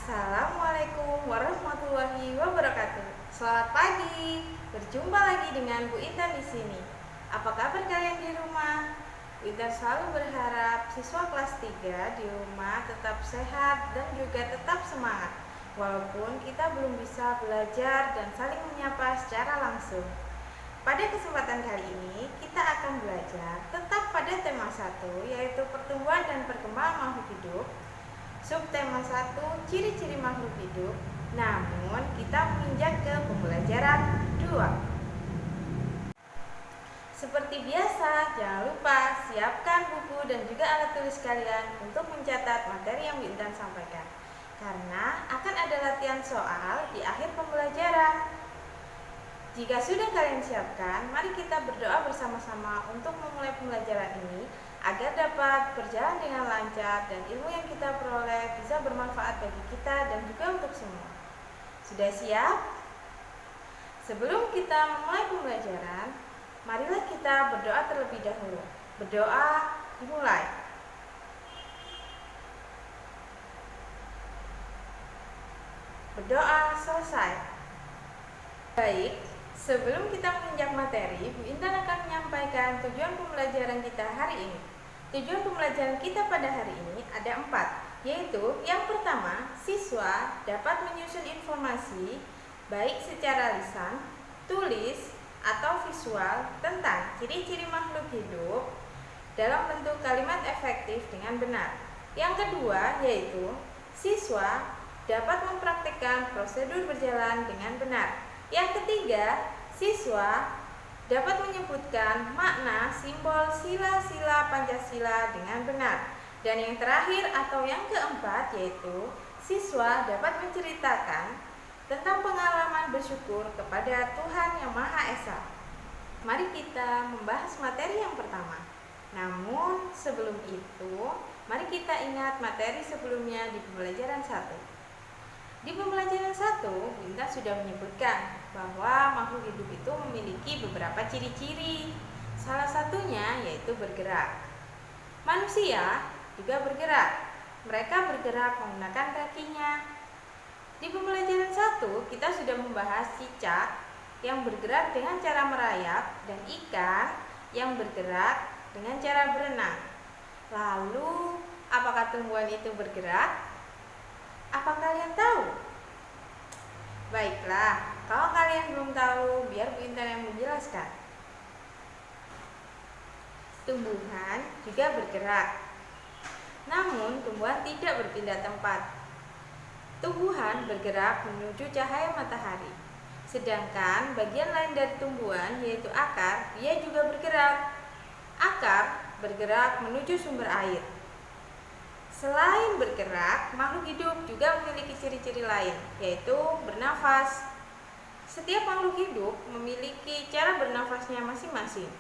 Assalamualaikum warahmatullahi wabarakatuh. Selamat pagi. Berjumpa lagi dengan Bu Intan di sini. Apa kabar kalian di rumah? Bu Intan selalu berharap siswa kelas 3 di rumah tetap sehat dan juga tetap semangat. Walaupun kita belum bisa belajar dan saling menyapa secara langsung. Pada kesempatan kali ini, kita akan belajar tetap pada tema 1, yaitu pertumbuhan dan perkembangan makhluk hidup. Subtema 1, ciri-ciri makhluk hidup. Namun, kita menginjak ke pembelajaran 2. Seperti biasa, jangan lupa siapkan buku dan juga alat tulis kalian untuk mencatat materi yang Bu Intan sampaikan. Karena akan ada latihan soal di akhir pembelajaran. Jika sudah kalian siapkan, mari kita berdoa bersama-sama untuk memulai pembelajaran ini agar dapat berjalan dengan lancar dan ilmu yang kita peroleh bisa bermanfaat bagi kita dan juga untuk semua. Sudah siap? Sebelum kita memulai pembelajaran, marilah kita berdoa terlebih dahulu. Berdoa dimulai. Berdoa selesai. Baik, sebelum kita menginjak materi, Bu Intan akan menyampaikan tujuan pembelajaran kita hari ini. Tujuan pembelajaran kita pada hari ini ada 4, yaitu yang pertama, siswa dapat menyusun informasi baik secara lisan, tulis, atau visual tentang ciri-ciri makhluk hidup dalam bentuk kalimat efektif dengan benar. Yang kedua, yaitu siswa dapat mempraktikkan prosedur berjalan dengan benar. Yang ketiga, siswa dapat menyebutkan makna simbol sila-sila Pancasila dengan benar. Dan yang terakhir atau yang keempat, yaitu siswa dapat menceritakan tentang pengalaman bersyukur kepada Tuhan Yang Maha Esa. Mari kita membahas materi yang pertama. Namun sebelum itu, mari kita ingat materi sebelumnya di pembelajaran 1. Di pembelajaran 1, Bu Intan sudah menyebutkan bahwa makhluk hidup itu memiliki beberapa ciri-ciri. Salah satunya yaitu bergerak. Manusia juga bergerak. Mereka bergerak menggunakan kakinya. Di pembelajaran 1, kita sudah membahas cicak yang bergerak dengan cara merayap dan ikan yang bergerak dengan cara berenang. Lalu, apakah tumbuhan itu bergerak? Apa kalian tahu? Baiklah, kalau kalian belum tahu, biar Bu Intan yang menjelaskan. Tumbuhan juga bergerak. Namun, tumbuhan tidak berpindah tempat. Tumbuhan bergerak menuju cahaya matahari. Sedangkan bagian lain dari tumbuhan, yaitu akar, dia juga bergerak. Akar bergerak menuju sumber air. Selain bergerak, makhluk hidup juga memiliki ciri-ciri lain, yaitu bernafas. Setiap makhluk hidup memiliki cara bernafasnya masing-masing.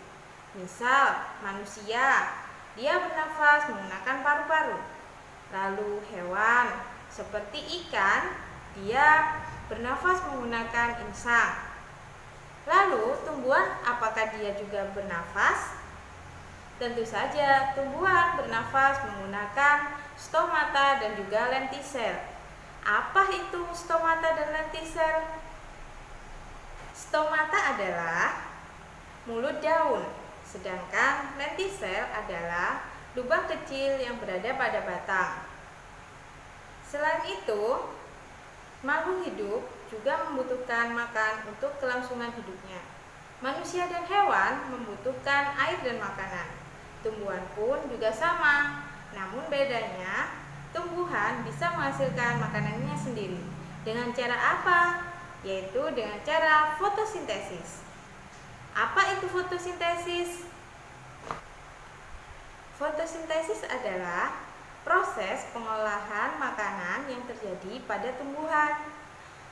Misal, manusia, dia bernafas menggunakan paru-paru. Lalu hewan, seperti ikan, dia bernafas menggunakan insang. Lalu tumbuhan, apakah dia juga bernafas? Tentu saja, tumbuhan bernafas menggunakan stomata dan juga lentisel. Apa itu stomata dan lentisel? Stomata adalah mulut daun, sedangkan lentisel adalah lubang kecil yang berada pada batang. Selain itu, makhluk hidup juga membutuhkan makan untuk kelangsungan hidupnya. Manusia dan hewan membutuhkan air dan makanan. Tumbuhan pun juga sama, namun bedanya tumbuhan bisa menghasilkan makanannya sendiri. Dengan cara apa? Yaitu dengan cara fotosintesis. Apa itu fotosintesis? Fotosintesis adalah proses pengolahan makanan yang terjadi pada tumbuhan.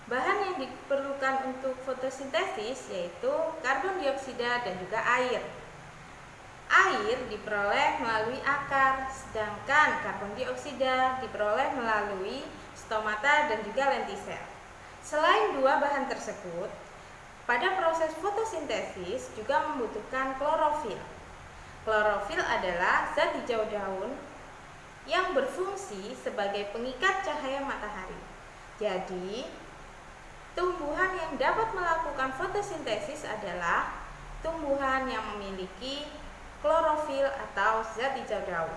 Bahan yang diperlukan untuk fotosintesis yaitu karbon dioksida dan juga air. Air diperoleh melalui akar, sedangkan karbon dioksida diperoleh melalui stomata dan juga lentisel. Selain dua bahan tersebut, pada proses fotosintesis juga membutuhkan klorofil. Klorofil adalah zat hijau daun yang berfungsi sebagai pengikat cahaya matahari. Jadi, tumbuhan yang dapat melakukan fotosintesis adalah tumbuhan yang memiliki klorofil atau zat hijau daun.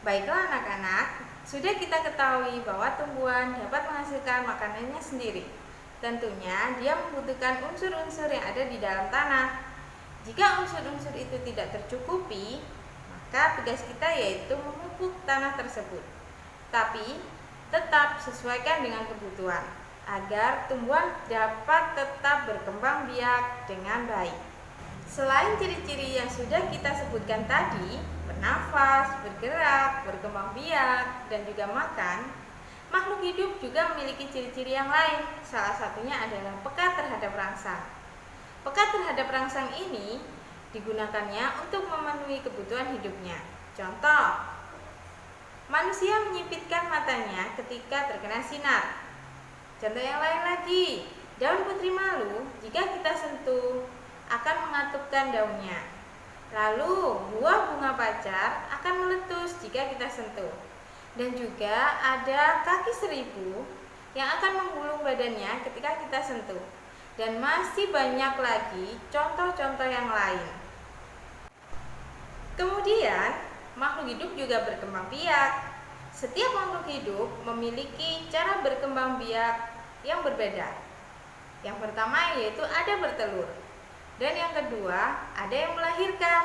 Baiklah anak-anak, sudah kita ketahui bahwa tumbuhan dapat menghasilkan makanannya sendiri. Tentunya dia membutuhkan unsur-unsur yang ada di dalam tanah. Jika unsur-unsur itu tidak tercukupi, maka tugas kita yaitu memupuk tanah tersebut. Tapi tetap sesuaikan dengan kebutuhan agar tumbuhan dapat tetap berkembang biak dengan baik. Selain ciri-ciri yang sudah kita sebutkan tadi, bernafas, bergerak, berkembang biak, dan juga makan, makhluk hidup juga memiliki ciri-ciri yang lain. Salah satunya adalah peka terhadap rangsang. Peka terhadap rangsang ini digunakannya untuk memenuhi kebutuhan hidupnya. Contoh, manusia menyipitkan matanya ketika terkena sinar. Contoh yang lain lagi, daun putri malu jika kita sentuh akan mengatupkan daunnya. Lalu buah bunga pacar akan meletus jika kita sentuh. Dan juga ada kaki seribu yang akan menggulung badannya ketika kita sentuh. Dan masih banyak lagi contoh-contoh yang lain. Kemudian makhluk hidup juga berkembang biak. Setiap makhluk hidup memiliki cara berkembang biak yang berbeda. Yang pertama yaitu ada bertelur, dan yang kedua ada yang melahirkan.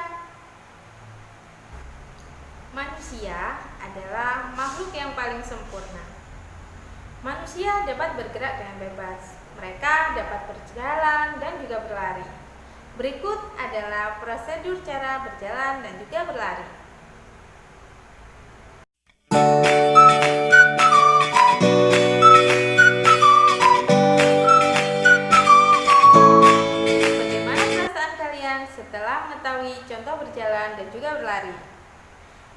Manusia adalah makhluk yang paling sempurna. Manusia dapat bergerak dengan bebas. Mereka dapat berjalan dan juga berlari. Berikut adalah prosedur cara berjalan dan juga berlari. Setelah mengetahui contoh berjalan dan juga berlari,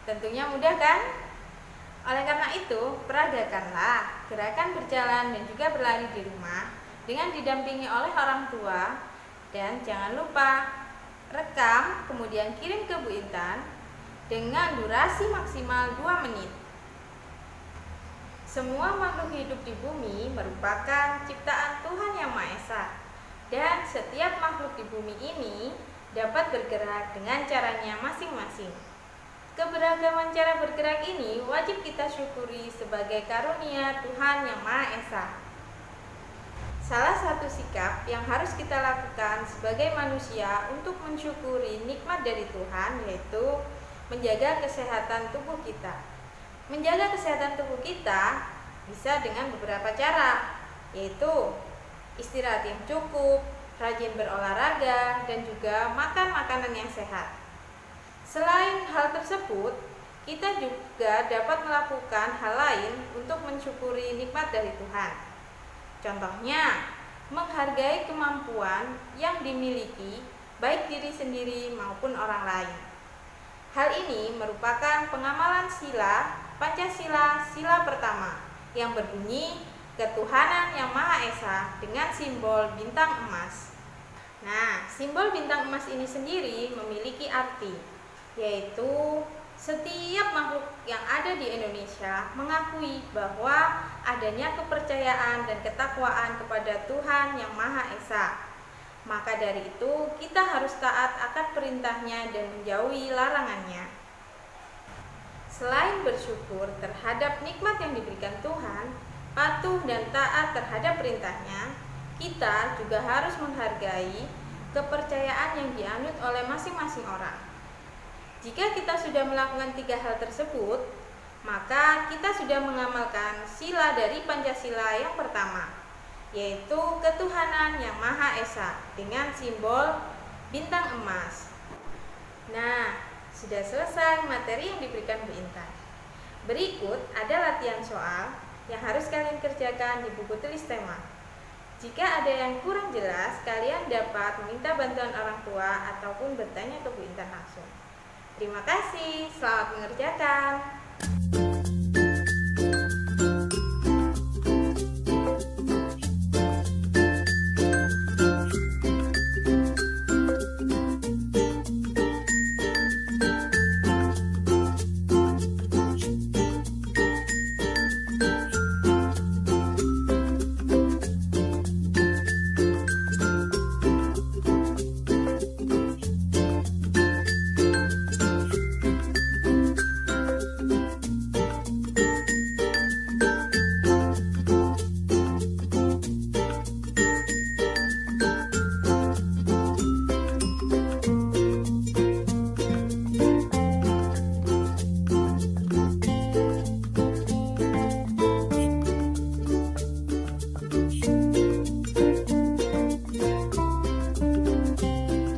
tentunya mudah kan? Oleh karena itu, peragakanlah gerakan berjalan dan juga berlari di rumah dengan didampingi oleh orang tua. Dan jangan lupa rekam kemudian kirim ke Bu Intan dengan durasi maksimal 2 menit. Semua makhluk hidup di bumi merupakan ciptaan Tuhan Yang Maha Esa, dan setiap makhluk di bumi ini dapat bergerak dengan caranya masing-masing. Keberagaman cara bergerak ini wajib kita syukuri sebagai karunia Tuhan Yang Maha Esa. Salah satu sikap yang harus kita lakukan sebagai manusia untuk mensyukuri nikmat dari Tuhan yaitu menjaga kesehatan tubuh kita. Menjaga kesehatan tubuh kita bisa dengan beberapa cara, yaitu istirahat yang cukup, rajin berolahraga, dan juga makan makanan yang sehat. Selain hal tersebut, kita juga dapat melakukan hal lain untuk mensyukuri nikmat dari Tuhan. Contohnya, menghargai kemampuan yang dimiliki baik diri sendiri maupun orang lain. Hal ini merupakan pengamalan sila Pancasila sila pertama yang berbunyi Ketuhanan Yang Maha Esa dengan simbol bintang emas. Nah, simbol bintang emas ini sendiri memiliki arti, yaitu setiap makhluk yang ada di Indonesia mengakui bahwa adanya kepercayaan dan ketakwaan kepada Tuhan Yang Maha Esa. Maka dari itu, kita harus taat akan perintahnya dan menjauhi larangannya. Selain bersyukur terhadap nikmat yang diberikan Tuhan, patuh dan taat terhadap perintahnya, kita juga harus menghargai kepercayaan yang dianut oleh masing-masing orang. Jika kita sudah melakukan 3 hal tersebut, maka kita sudah mengamalkan sila dari Pancasila yang pertama, yaitu Ketuhanan Yang Maha Esa dengan simbol bintang emas. Nah, sudah selesai materi yang diberikan Bu Intan. Berikut ada latihan soal yang harus kalian kerjakan di buku tulis tema. Jika ada yang kurang jelas, kalian dapat meminta bantuan orang tua ataupun bertanya ke Bu Intan langsung. Terima kasih, selamat mengerjakan.